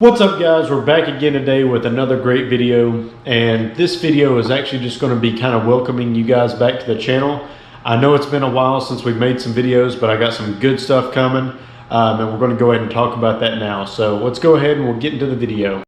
What's up guys, we're back again today with another great video, and this video is actually just going to be kind of welcoming you guys back to the channel. I know it's been a while since we've made some videos, but I got some good stuff coming, and we're going to go ahead and talk about that now. So let's go ahead and we'll get into the video.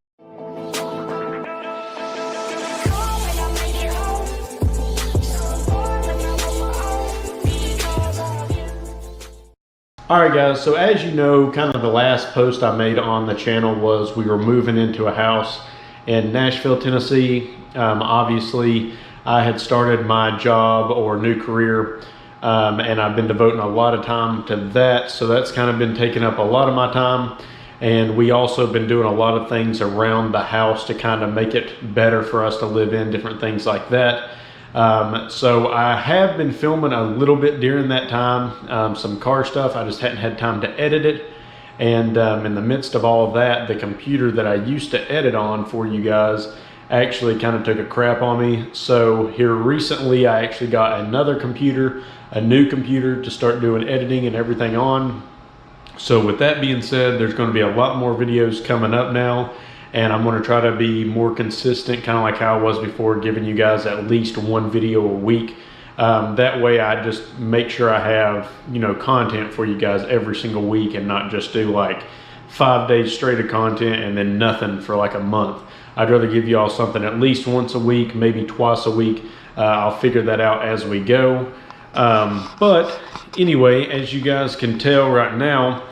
Alright guys, so as you know, kind of the last post I made on the channel was we were moving into a house in Nashville, Tennessee. Obviously, I had started my job or new career, and I've been devoting a lot of time to that, so that's kind of been taking up a lot of my time. And we also been doing a lot of things around the house to kind of make it better for us to live in, different things like that. So I have been filming a little bit during that time, some car stuff. I just hadn't had time to edit it. And in the midst of all of that, the computer that I used to edit on for you guys actually kind of took a crap on me. So here recently, I actually got another computer, a new computer to start doing editing and everything on. So with that being said, there's going to be a lot more videos coming up now. And I'm going to try to be more consistent, kind of like how I was before, giving you guys at least one video a week. That way I just make sure I have, content for you guys every single week and not just do like 5 days straight of content and then nothing for like a month. I'd rather give you all something at least once a week, maybe twice a week. I'll figure that out as we go. But anyway, as you guys can tell right now,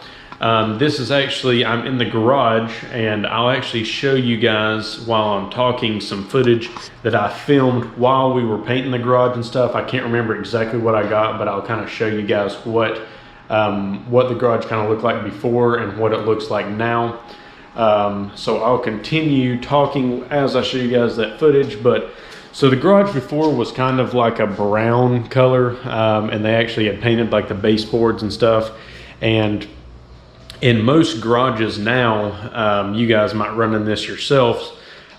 this is actually, I'm in the garage, and I'll actually show you guys while I'm talking some footage that I filmed while we were painting the garage and stuff. I can't remember exactly what I got, but I'll kind of show you guys what the garage kind of looked like before and what it looks like now. So I'll continue talking as I show you guys that footage. But so the garage before was kind of like a brown color, and they actually had painted like the baseboards and stuff. And in most garages now, you guys might run in this yourselves,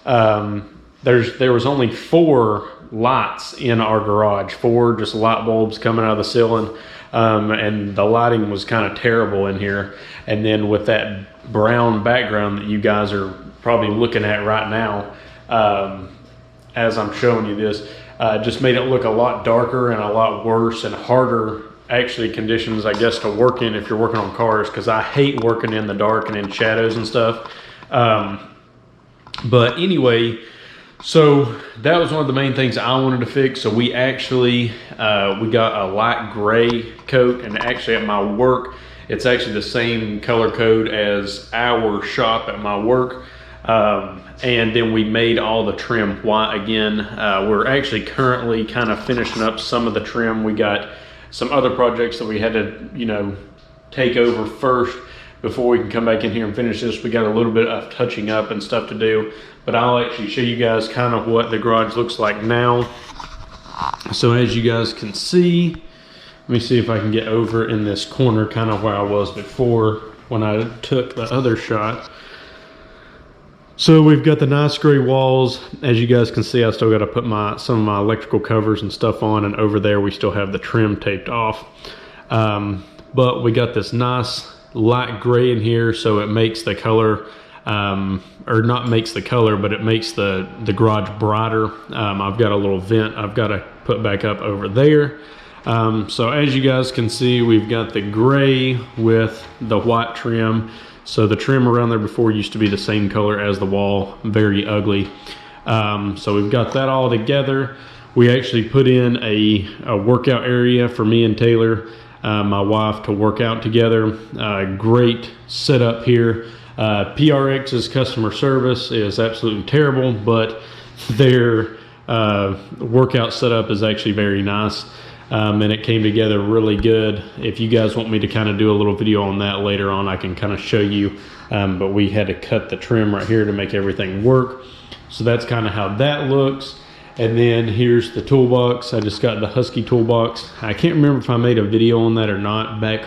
there was only 4 lights in our garage, 4 just light bulbs coming out of the ceiling, and the lighting was kind of terrible in here. And then with that brown background that you guys are probably looking at right now, as I'm showing you this, just made it look a lot darker and a lot worse and harder actually conditions, I guess, to work in if you're working on cars, because I hate working in the dark and in shadows and stuff. But anyway, so that was one of the main things I wanted to fix. So we actually we got a light gray coat, and actually at my work it's actually the same color code as our shop at my work. And then we made all the trim white again. We're actually currently kind of finishing up some of the trim. We got some other projects that we had to, take over first before we can come back in here and finish this. We got a little bit of touching up and stuff to do, but I'll actually show you guys kind of what the garage looks like now. So as you guys can see, let me see if I can get over in this corner kind of where I was before when I took the other shot. So we've got the nice gray walls. As you guys can see, I still got to put some of my electrical covers and stuff on, and over there we still have the trim taped off. But we got this nice light gray in here, so it makes the color, or not makes the color, but it makes the garage brighter. I've got a little vent I've got to put back up over there. So as you guys can see, we've got the gray with the white trim. So the trim around there before used to be the same color as the wall, very ugly. So we've got that all together. We actually put in a workout area for me and Taylor, my wife, to work out together. Great setup here. PRX's customer service is absolutely terrible, but their workout setup is actually very nice. And it came together really good. If you guys want me to kind of do a little video on that later on, I can kind of show you. But we had to cut the trim right here to make everything work. So that's kind of how that looks. And then here's the toolbox. I just got the Husky toolbox. I can't remember if I made a video on that or not back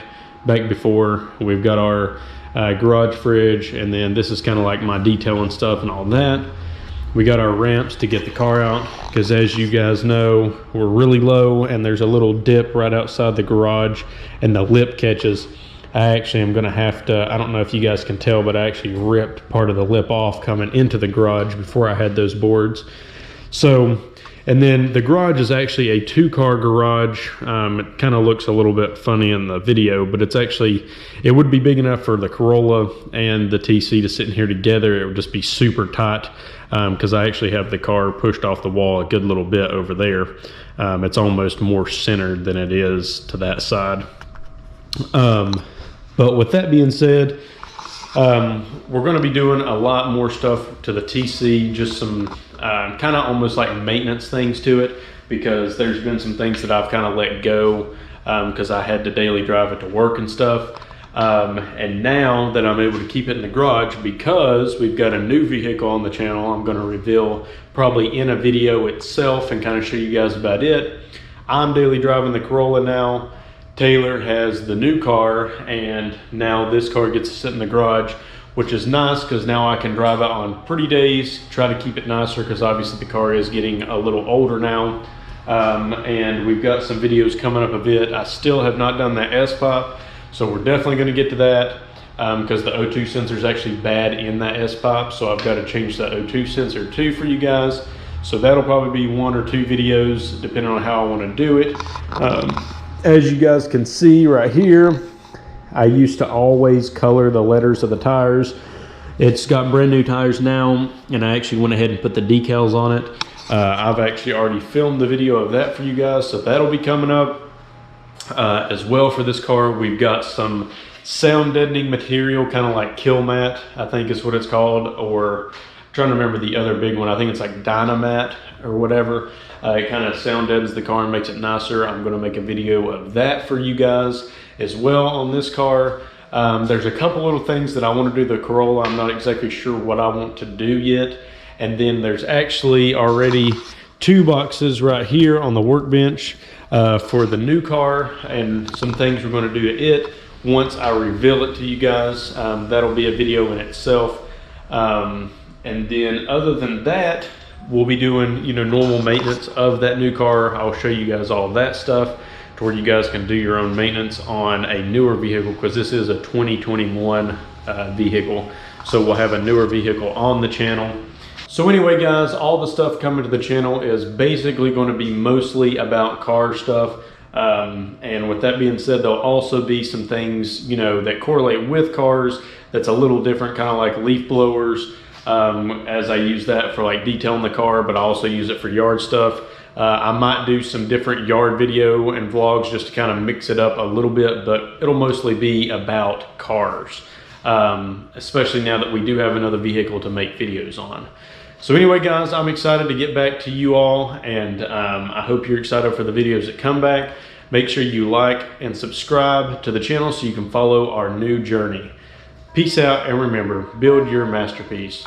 before. We've got our garage fridge, and then this is kind of like my detail and stuff and all that. We got our ramps to get the car out, because as you guys know, we're really low and there's a little dip right outside the garage and the lip catches. I actually am going to have to, I don't know if you guys can tell, but I actually ripped part of the lip off coming into the garage before I had those boards. So, and then the garage is actually a 2-car garage. It kind of looks a little bit funny in the video, but it's actually, it would be big enough for the Corolla and the TC to sit in here together. It would just be super tight because I actually have the car pushed off the wall a good little bit over there. It's almost more centered than it is to that side. But with that being said, we're going to be doing a lot more stuff to the TC, just some kind of almost like maintenance things to it, because there's been some things that I've kind of let go because I had to daily drive it to work and stuff. And now that I'm able to keep it in the garage because we've got a new vehicle on the channel, I'm going to reveal probably in a video itself and kind of show you guys about it. I'm daily driving the Corolla now. Taylor has the new car, and now this car gets to sit in the garage, which is nice because now I can drive it on pretty days, try to keep it nicer because obviously the car is getting a little older now. And we've got some videos coming up of it. I still have not done that S-pipe, so we're definitely going to get to that because the O2 sensor is actually bad in that S-pipe, so I've got to change the O2 sensor too for you guys. So that'll probably be 1 or 2 videos depending on how I want to do it. As you guys can see right here, I used to always color the letters of the tires. It's got brand new tires now, and I actually went ahead and put the decals on it. I've actually already filmed the video of that for you guys, so that'll be coming up. As well for this car, we've got some sound deadening material, kind of like Kill Mat, I think is what it's called, or I'm trying to remember the other big one. I think it's like Dynamat or whatever. It kind of sound deadens the car and makes it nicer. I'm going to make a video of that for you guys as well on this car. There's a couple little things that I want to do the Corolla. I'm not exactly sure what I want to do yet. And then there's actually already 2 boxes right here on the workbench for the new car, and some things we're going to do to it once I reveal it to you guys. That'll be a video in itself. And then other than that, we'll be doing, you know, normal maintenance of that new car. I'll show you guys all of that stuff to where you guys can do your own maintenance on a newer vehicle, because this is a 2021 vehicle. So we'll have a newer vehicle on the channel. So anyway, guys, all the stuff coming to the channel is basically going to be mostly about car stuff. And with that being said, there'll also be some things, you know, that correlate with cars that's a little different, kind of like leaf blowers, as I use that for like detailing the car, but I also use it for yard stuff. I might do some different yard video and vlogs just to kind of mix it up a little bit, but it'll mostly be about cars, especially now that we do have another vehicle to make videos on. So anyway, guys, I'm excited to get back to you all, and I hope you're excited for the videos that come back. Make sure you like and subscribe to the channel so you can follow our new journey. Peace out, and remember, build your masterpiece.